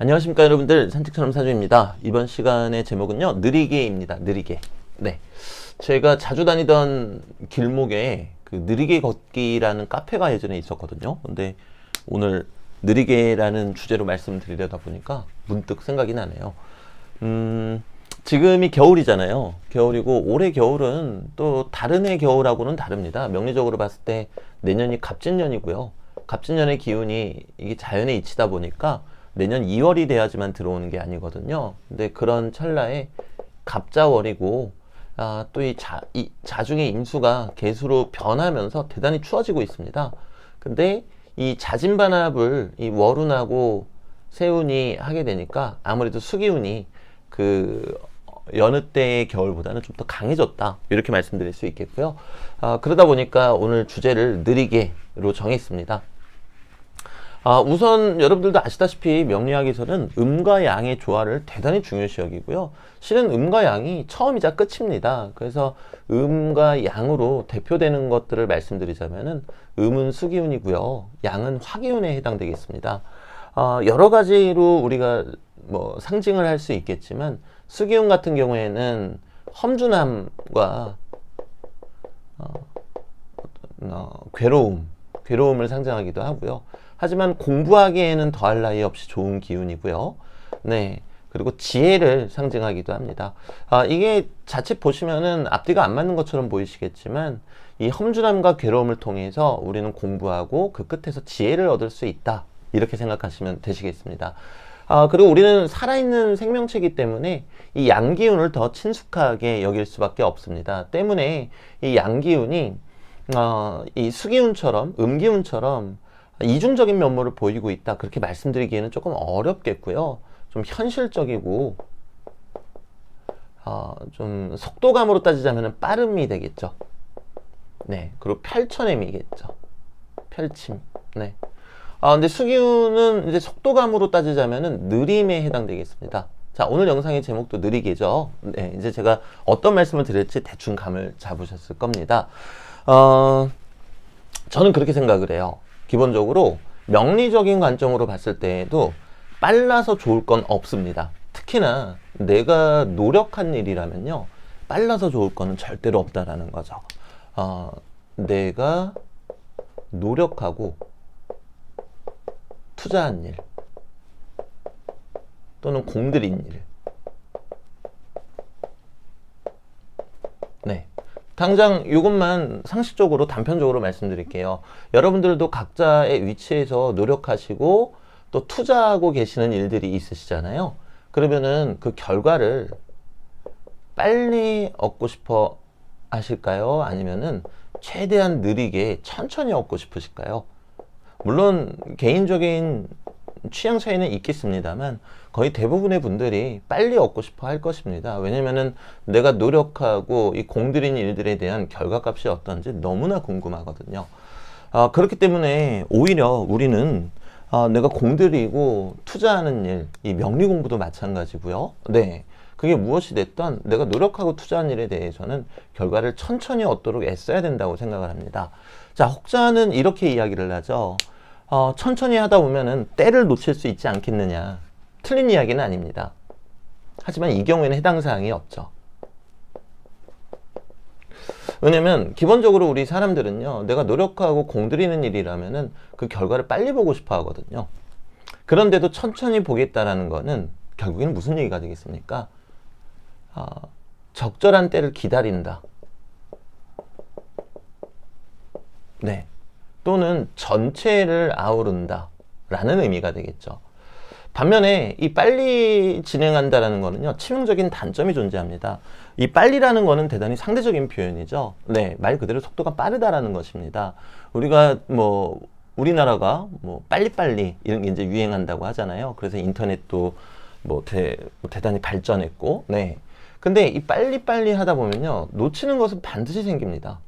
안녕하십니까 여러분들, 산책처럼 사주입니다. 이번 시간의 제목은요, 느리게입니다. 느리게. 네, 제가 자주 다니던 길목에 그 느리게 걷기라는 카페가 예전에 있었거든요. 근데 오늘 느리게라는 주제로 말씀드리려다 보니까 문득 생각이 나네요. 지금이 겨울이잖아요. 겨울이고 올해 겨울은 또 다른 해 겨울하고는 다릅니다. 명리적으로 봤을 때 내년이 갑진년이고요. 갑진년의 기운이 이게 자연에 이치다 보니까 내년 2월이 돼야지만 들어오는 게 아니거든요. 근데 그런 찰나에 갑자월이고 또 이 자중의 임수가 개수로 변하면서 대단히 추워지고 있습니다. 근데 이 자진반합을 이 월운하고 세운이 하게 되니까 아무래도 수기운이 그 여느 때의 겨울보다는 좀 더 강해졌다, 이렇게 말씀드릴 수 있겠고요. 그러다 보니까 오늘 주제를 느리게로 정했습니다. 우선 여러분들도 아시다시피 명리학에서는 음과 양의 조화를 대단히 중요시 여기고요. 실은 음과 양이 처음이자 끝입니다. 그래서 음과 양으로 대표되는 것들을 말씀드리자면은 음은 수기운이고요. 양은 화기운에 해당되겠습니다. 여러 가지로 우리가 뭐 상징을 할 수 있겠지만 수기운 같은 경우에는 험준함과 괴로움을 상징하기도 하고요. 하지만 공부하기에는 더할 나위 없이 좋은 기운이고요. 네. 그리고 지혜를 상징하기도 합니다. 이게 자칫 보시면은 앞뒤가 안 맞는 것처럼 보이시겠지만 이 험준함과 괴로움을 통해서 우리는 공부하고 그 끝에서 지혜를 얻을 수 있다, 이렇게 생각하시면 되시겠습니다. 그리고 우리는 살아있는 생명체이기 때문에 이 양기운을 더 친숙하게 여길 수밖에 없습니다. 때문에 이 양기운이 이 수기운처럼 음기운처럼 이중적인 면모를 보이고 있다, 그렇게 말씀드리기에는 조금 어렵겠고요. 좀 현실적이고 좀 속도감으로 따지자면 빠름이 되겠죠. 네, 그리고 펼쳐냄이겠죠. 펼침. 네. 근데 수기운은 이제 속도감으로 따지자면은 느림에 해당되겠습니다. 자, 오늘 영상의 제목도 느리게죠. 네, 이제 제가 어떤 말씀을 드릴지 대충 감을 잡으셨을 겁니다. 저는 그렇게 생각을 해요. 기본적으로 명리적인 관점으로 봤을 때에도 빨라서 좋을 건 없습니다. 특히나 내가 노력한 일이라면요, 빨라서 좋을 거는 절대로 없다라는 거죠. 내가 노력하고 투자한 일 또는 공들인 일, 네, 당장 이것만 상식적으로 단편적으로 말씀드릴게요. 여러분들도 각자의 위치에서 노력하시고 또 투자하고 계시는 일들이 있으시잖아요. 그러면은 그 결과를 빨리 얻고 싶어 하실까요? 아니면은 최대한 느리게 천천히 얻고 싶으실까요? 물론 개인적인 취향 차이는 있겠습니다만 거의 대부분의 분들이 빨리 얻고 싶어 할 것입니다. 왜냐면은 내가 노력하고 이 공들인 일들에 대한 결과값이 어떤지 너무나 궁금하거든요. 그렇기 때문에 오히려 우리는 내가 공들이고 투자하는 일, 이 명리 공부도 마찬가지고요. 네, 그게 무엇이 됐던 내가 노력하고 투자한 일에 대해서는 결과를 천천히 얻도록 애써야 된다고 생각을 합니다. 자, 혹자는 이렇게 이야기를 하죠. 천천히 하다 보면은 때를 놓칠 수 있지 않겠느냐. 틀린 이야기는 아닙니다. 하지만 이 경우에는 해당 사항이 없죠. 왜냐면 기본적으로 우리 사람들은요, 내가 노력하고 공들이는 일이라면은 그 결과를 빨리 보고 싶어 하거든요. 그런데도 천천히 보겠다라는 거는 결국에는 무슨 얘기가 되겠습니까? 적절한 때를 기다린다. 네. 또는 전체를 아우른다 라는 의미가 되겠죠. 반면에 이 빨리 진행한다라는 거는요, 치명적인 단점이 존재합니다. 이 빨리라는 거는 대단히 상대적인 표현이죠. 네, 말 그대로 속도가 빠르다라는 것입니다. 우리가 뭐 우리나라가 뭐 빨리빨리 이런 게 이제 유행한다고 하잖아요. 그래서 인터넷도 뭐 대단히 발전했고, 네. 근데 이 빨리빨리 하다 보면요, 놓치는 것은 반드시 생깁니다.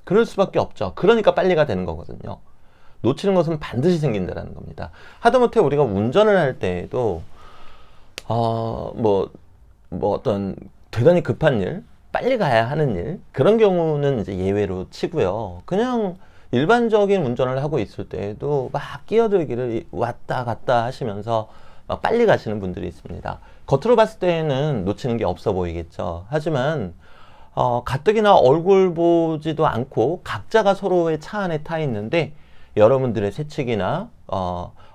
그럴 수밖에 없죠. 그러니까 빨리가 되는 거거든요. 놓치는 것은 반드시 생긴다는 겁니다. 하다못해 우리가 운전을 할 때에도 뭐 어떤 대단히 급한 일, 빨리 가야 하는 일, 그런 경우는 이제 예외로 치고요. 그냥 일반적인 운전을 하고 있을 때에도 막 끼어들기를 왔다 갔다 하시면서 막 빨리 가시는 분들이 있습니다. 겉으로 봤을 때는 놓치는 게 없어 보이겠죠. 하지만 가뜩이나 얼굴 보지도 않고 각자가 서로의 차 안에 타 있는데 여러분들의 세측이나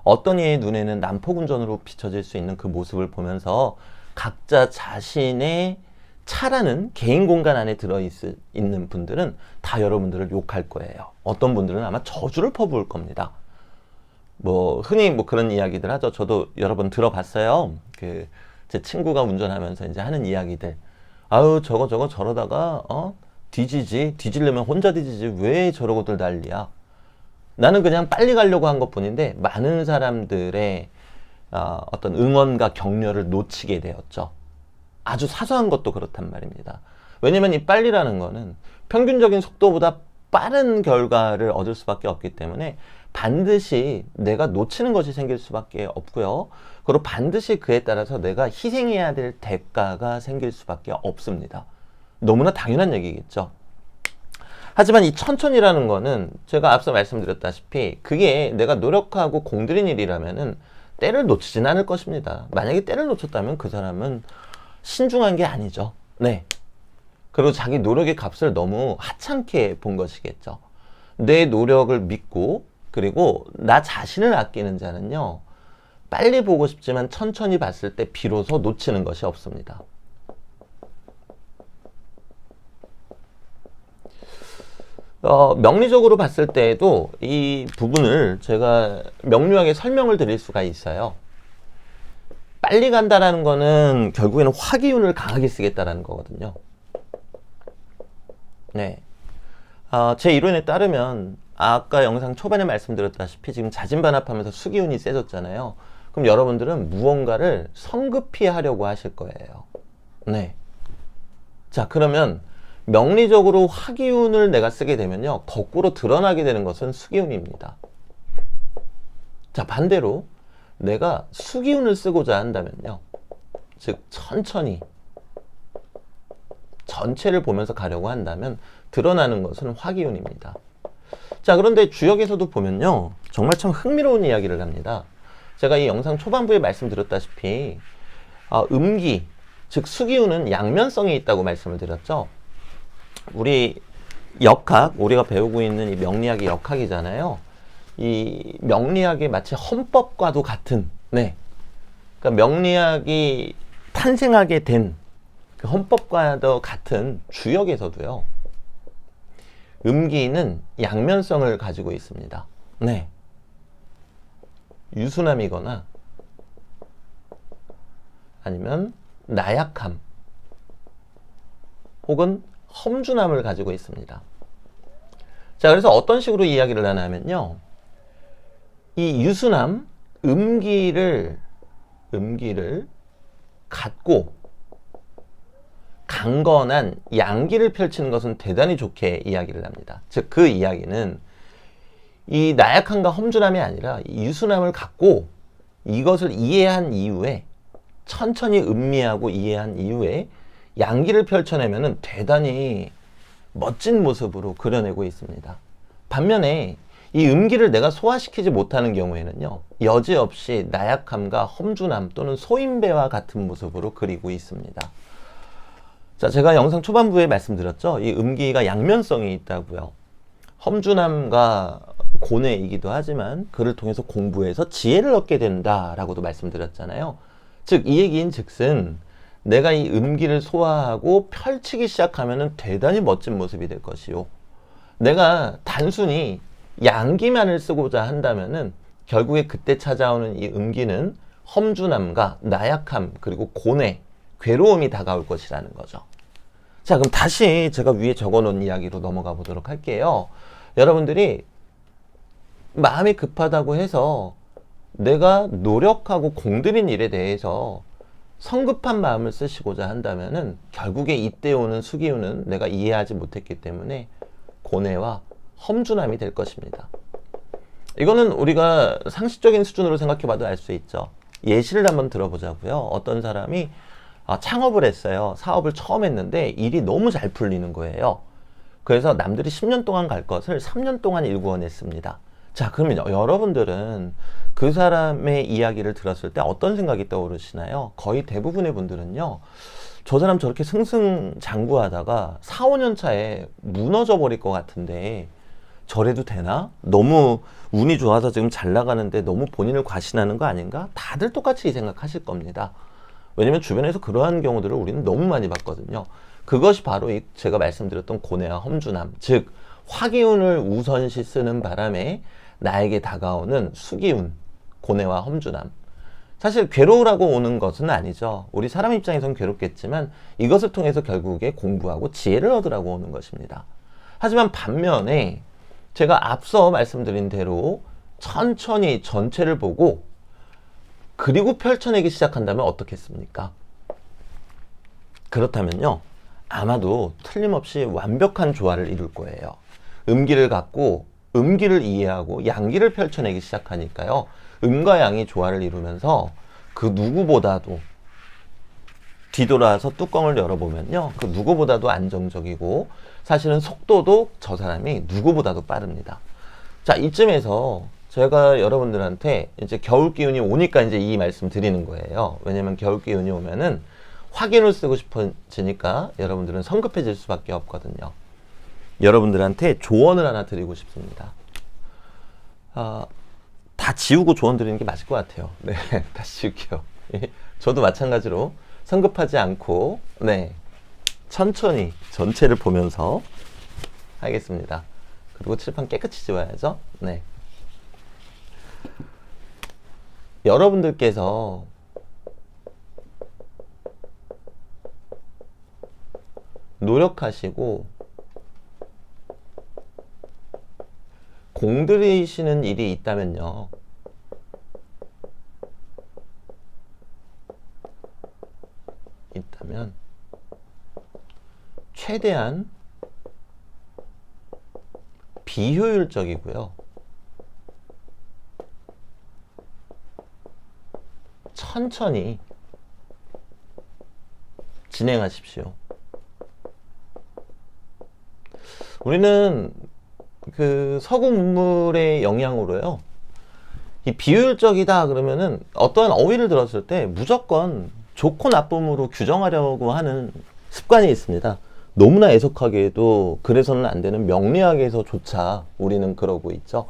어떤 이의 눈에는 난폭 운전으로 비춰질 수 있는 그 모습을 보면서 각자 자신의 차라는 개인 공간 안에 들어있는 분들은 다 여러분들을 욕할 거예요. 어떤 분들은 아마 저주를 퍼부을 겁니다. 뭐 흔히 뭐 그런 이야기들 하죠. 저도 여러 번 들어봤어요. 제 친구가 운전하면서 이제 하는 이야기들. 아유 저거 저러다가 뒤지려면 혼자 뒤지지 왜 저러고들 난리야. 나는 그냥 빨리 가려고 한 것뿐인데 많은 사람들의 어떤 응원과 격려를 놓치게 되었죠. 아주 사소한 것도 그렇단 말입니다. 왜냐면 이 빨리라는 거는 평균적인 속도보다 빠른 결과를 얻을 수밖에 없기 때문에 반드시 내가 놓치는 것이 생길 수밖에 없고요. 그리고 반드시 그에 따라서 내가 희생해야 될 대가가 생길 수밖에 없습니다. 너무나 당연한 얘기겠죠. 하지만 이 천천히라는 거는 제가 앞서 말씀드렸다시피 그게 내가 노력하고 공들인 일이라면은 때를 놓치진 않을 것입니다. 만약에 때를 놓쳤다면 그 사람은 신중한 게 아니죠. 네. 그리고 자기 노력의 값을 너무 하찮게 본 것이겠죠. 내 노력을 믿고 그리고 나 자신을 아끼는 자는요. 빨리 보고 싶지만 천천히 봤을 때 비로소 놓치는 것이 없습니다. 명리적으로 봤을 때에도 이 부분을 제가 명료하게 설명을 드릴 수가 있어요. 빨리 간다라는 거는 결국에는 화기운을 강하게 쓰겠다라는 거거든요. 네. 제 이론에 따르면 아까 영상 초반에 말씀드렸다시피 지금 자진반합하면서 수기운이 세졌잖아요. 그럼 여러분들은 무언가를 성급히 하려고 하실 거예요. 네. 자, 그러면 명리적으로 화기운을 내가 쓰게 되면요. 거꾸로 드러나게 되는 것은 수기운입니다. 자, 반대로 내가 수기운을 쓰고자 한다면요. 즉 천천히 전체를 보면서 가려고 한다면 드러나는 것은 화기운입니다. 자, 그런데 주역에서도 보면요. 정말 참 흥미로운 이야기를 합니다. 제가 이 영상 초반부에 말씀드렸다시피 음기, 즉 수기운은 양면성이 있다고 말씀을 드렸죠. 우리 역학, 우리가 배우고 있는 이 명리학이 역학이잖아요. 이 명리학이 마치 헌법과도 같은, 네. 그러니까 명리학이 탄생하게 된 그 헌법과도 같은 주역에서도요. 음기는 양면성을 가지고 있습니다. 네. 유순함이거나 아니면 나약함 혹은 험준함을 가지고 있습니다. 자, 그래서 어떤 식으로 이야기를 하냐면요. 이 유순함, 음기를 갖고 강건한 양기를 펼치는 것은 대단히 좋게 이야기를 합니다. 즉, 그 이야기는 이 나약함과 험준함이 아니라 이 유순함을 갖고 이것을 이해한 이후에 천천히 음미하고 이해한 이후에 양기를 펼쳐내면은 대단히 멋진 모습으로 그려내고 있습니다. 반면에 이 음기를 내가 소화시키지 못하는 경우에는요, 여지없이 나약함과 험준함 또는 소인배와 같은 모습으로 그리고 있습니다. 자, 제가 영상 초반부에 말씀드렸죠. 이 음기가 양면성이 있다고요. 험준함과 고뇌이기도 하지만 그를 통해서 공부해서 지혜를 얻게 된다라고도 말씀드렸잖아요. 즉, 이 얘기인 즉슨 내가 이 음기를 소화하고 펼치기 시작하면은 대단히 멋진 모습이 될 것이요. 내가 단순히 양기만을 쓰고자 한다면은 결국에 그때 찾아오는 이 음기는 험준함과 나약함 그리고 고뇌, 괴로움이 다가올 것이라는 거죠. 자, 그럼 다시 제가 위에 적어놓은 이야기로 넘어가 보도록 할게요. 여러분들이 마음이 급하다고 해서 내가 노력하고 공들인 일에 대해서 성급한 마음을 쓰시고자 한다면은 결국에 이때 오는 수기운은 내가 이해하지 못했기 때문에 고뇌와 험준함이 될 것입니다. 이거는 우리가 상식적인 수준으로 생각해 봐도 알 수 있죠. 예시를 한번 들어보자고요. 어떤 사람이 창업을 했어요. 사업을 처음 했는데 일이 너무 잘 풀리는 거예요. 그래서 남들이 10년 동안 갈 것을 3년 동안 일구어냈습니다. 자, 그러면 여러분들은 그 사람의 이야기를 들었을 때 어떤 생각이 떠오르시나요? 거의 대부분의 분들은요, 저 사람 저렇게 승승장구하다가 4, 5년 차에 무너져 버릴 것 같은데 저래도 되나? 너무 운이 좋아서 지금 잘 나가는데 너무 본인을 과신하는 거 아닌가? 다들 똑같이 생각하실 겁니다. 왜냐면 주변에서 그러한 경우들을 우리는 너무 많이 봤거든요. 그것이 바로 제가 말씀드렸던 고뇌와 험준함, 즉 화기운을 우선시 쓰는 바람에 나에게 다가오는 수기운, 고뇌와 험준함. 사실 괴로우라고 오는 것은 아니죠. 우리 사람 입장에서는 괴롭겠지만 이것을 통해서 결국에 공부하고 지혜를 얻으라고 오는 것입니다. 하지만 반면에 제가 앞서 말씀드린 대로 천천히 전체를 보고 그리고 펼쳐내기 시작한다면 어떻겠습니까? 그렇다면요, 아마도 틀림없이 완벽한 조화를 이룰 거예요. 음기를 갖고 음기를 이해하고 양기를 펼쳐내기 시작하니까요, 음과 양이 조화를 이루면서 그 누구보다도 뒤돌아서 뚜껑을 열어보면요, 그 누구보다도 안정적이고 사실은 속도도 저 사람이 누구보다도 빠릅니다. 자, 이쯤에서 제가 여러분들한테 이제 겨울 기운이 오니까 이제 이 말씀 드리는 거예요. 왜냐면 겨울 기운이 오면은 확인을 쓰고 싶어지니까 여러분들은 성급해질 수밖에 없거든요. 여러분들한테 조언을 하나 드리고 싶습니다. 다 지우고 조언 드리는 게 맞을 것 같아요. 네, 다 지울게요. 저도 마찬가지로 성급하지 않고, 네, 천천히 전체를 보면서 하겠습니다. 그리고 칠판 깨끗이 지워야죠. 네. 여러분들께서 노력하시고 공들이시는 일이 있다면요, 최대한 비효율적이고요, 천천히 진행하십시오. 우리는 그 서구 문물의 영향으로요, 이 비효율적이다 그러면은 어떠한 어휘를 들었을 때 무조건 좋고 나쁨으로 규정하려고 하는 습관이 있습니다. 너무나 애석하게도 그래서는 안 되는 명리학에서조차 우리는 그러고 있죠.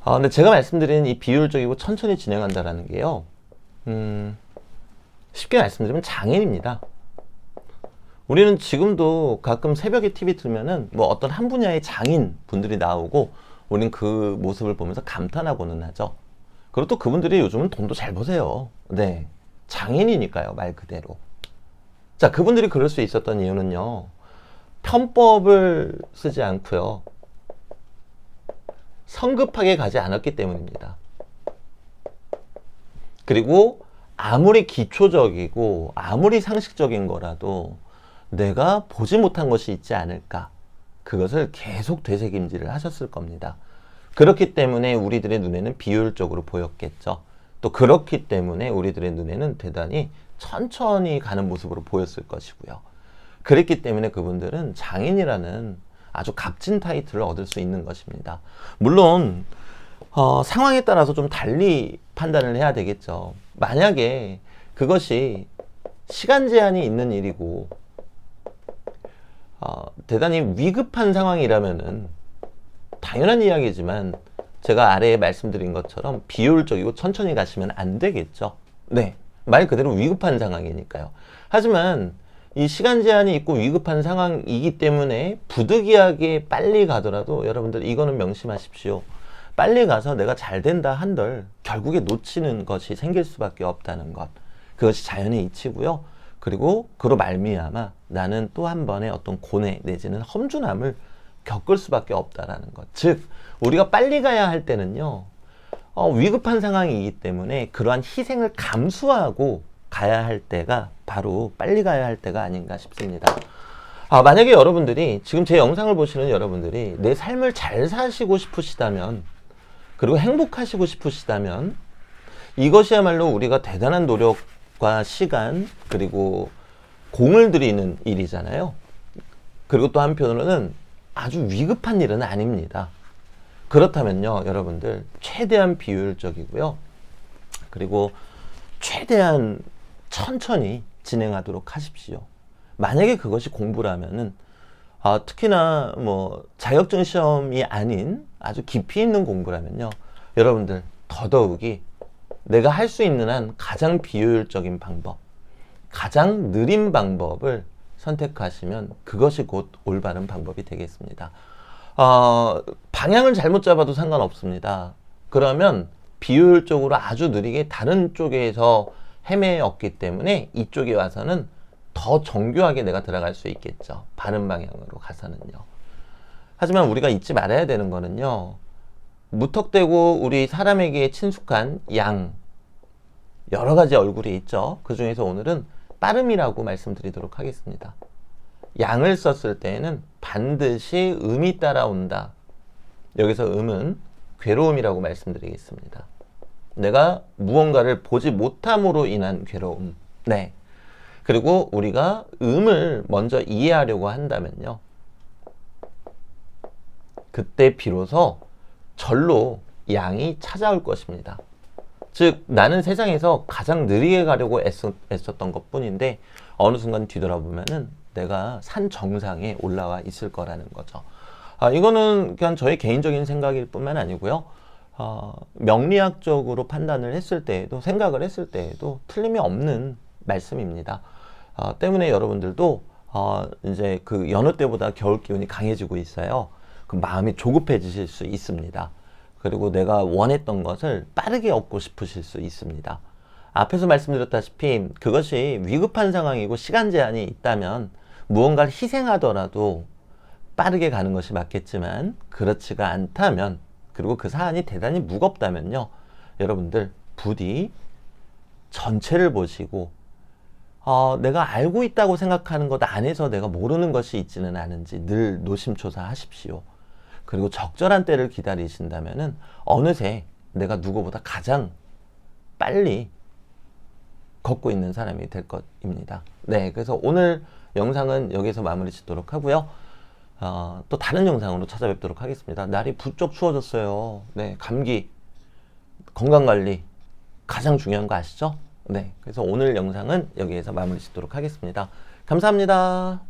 근데 제가 말씀드린 이 비효율적이고 천천히 진행한다라는 게요, 쉽게 말씀드리면 장인입니다. 우리는 지금도 가끔 새벽에 TV 틀면은 뭐 어떤 한 분야의 장인 분들이 나오고 우리는 그 모습을 보면서 감탄하고는 하죠. 그리고 또 그분들이 요즘은 돈도 잘 버세요. 네, 장인이니까요, 말 그대로. 자, 그분들이 그럴 수 있었던 이유는요, 편법을 쓰지 않고요, 성급하게 가지 않았기 때문입니다. 그리고 아무리 기초적이고 아무리 상식적인 거라도 내가 보지 못한 것이 있지 않을까, 그것을 계속 되새김질을 하셨을 겁니다. 그렇기 때문에 우리들의 눈에는 비효율적으로 보였겠죠. 또 그렇기 때문에 우리들의 눈에는 대단히 천천히 가는 모습으로 보였을 것이고요. 그랬기 때문에 그분들은 장인이라는 아주 값진 타이틀을 얻을 수 있는 것입니다. 물론 상황에 따라서 좀 달리 판단을 해야 되겠죠. 만약에 그것이 시간 제한이 있는 일이고 대단히 위급한 상황이라면은 당연한 이야기지만 제가 아래에 말씀드린 것처럼 비효율적이고 천천히 가시면 안 되겠죠. 네, 말 그대로 위급한 상황이니까요. 하지만 이 시간 제한이 있고 위급한 상황이기 때문에 부득이하게 빨리 가더라도 여러분들 이거는 명심하십시오. 빨리 가서 내가 잘 된다 한들 결국에 놓치는 것이 생길 수밖에 없다는 것. 그것이 자연의 이치고요. 그리고 그로 말미암아 나는 또 한 번의 어떤 고뇌 내지는 험준함을 겪을 수밖에 없다라는 것. 즉 우리가 빨리 가야 할 때는요, 위급한 상황이기 때문에 그러한 희생을 감수하고 가야 할 때가 바로 빨리 가야 할 때가 아닌가 싶습니다. 만약에 여러분들이 지금 제 영상을 보시는 여러분들이 내 삶을 잘 사시고 싶으시다면, 그리고 행복하시고 싶으시다면, 이것이야말로 우리가 대단한 노력과 시간 그리고 공을 들이는 일이잖아요. 그리고 또 한편으로는 아주 위급한 일은 아닙니다. 그렇다면요, 여러분들 최대한 비효율적이고요. 그리고 최대한 천천히 진행하도록 하십시오. 만약에 그것이 공부라면은 특히나 뭐 자격증 시험이 아닌 아주 깊이 있는 공부라면요, 여러분들 더더욱이 내가 할 수 있는 한 가장 비효율적인 방법, 가장 느린 방법을 선택하시면 그것이 곧 올바른 방법이 되겠습니다. 방향을 잘못 잡아도 상관없습니다. 그러면 비효율적으로 아주 느리게 다른 쪽에서 헤매었기 때문에 이쪽에 와서는 더 정교하게 내가 들어갈 수 있겠죠. 바른 방향으로 가서는요. 하지만 우리가 잊지 말아야 되는 거는요, 무턱대고 우리 사람에게 친숙한 양, 여러 가지 얼굴이 있죠. 그 중에서 오늘은 빠름이라고 말씀드리도록 하겠습니다. 양을 썼을 때에는 반드시 음이 따라온다. 여기서 음은 괴로움이라고 말씀드리겠습니다. 내가 무언가를 보지 못함으로 인한 괴로움. 네. 그리고 우리가 음을 먼저 이해하려고 한다면요, 그때 비로소 절로 양이 찾아올 것입니다. 즉 나는 세상에서 가장 느리게 가려고 애썼던 것 뿐인데 어느 순간 뒤돌아보면은 내가 산 정상에 올라와 있을 거라는 거죠. 이거는 그냥 저의 개인적인 생각일 뿐만 아니고요, 명리학적으로 판단을 했을 때에도, 생각을 했을 때에도 틀림이 없는 말씀입니다. 때문에 여러분들도 이제 그 여느 때보다 겨울 기운이 강해지고 있어요. 그 마음이 조급해지실 수 있습니다. 그리고 내가 원했던 것을 빠르게 얻고 싶으실 수 있습니다. 앞에서 말씀드렸다시피 그것이 위급한 상황이고 시간 제한이 있다면 무언가를 희생하더라도 빠르게 가는 것이 맞겠지만, 그렇지가 않다면, 그리고 그 사안이 대단히 무겁다면요, 여러분들 부디 전체를 보시고 내가 알고 있다고 생각하는 것 안에서 내가 모르는 것이 있지는 않은지 늘 노심초사하십시오. 그리고 적절한 때를 기다리신다면은 어느새 내가 누구보다 가장 빨리 걷고 있는 사람이 될 것입니다. 네, 그래서 오늘 영상은 여기서 마무리 짓도록 하고요. 또 다른 영상으로 찾아뵙도록 하겠습니다. 날이 부쩍 추워졌어요. 네, 감기, 건강관리 가장 중요한 거 아시죠? 네, 그래서 오늘 영상은 여기에서 마무리 짓도록 하겠습니다. 감사합니다.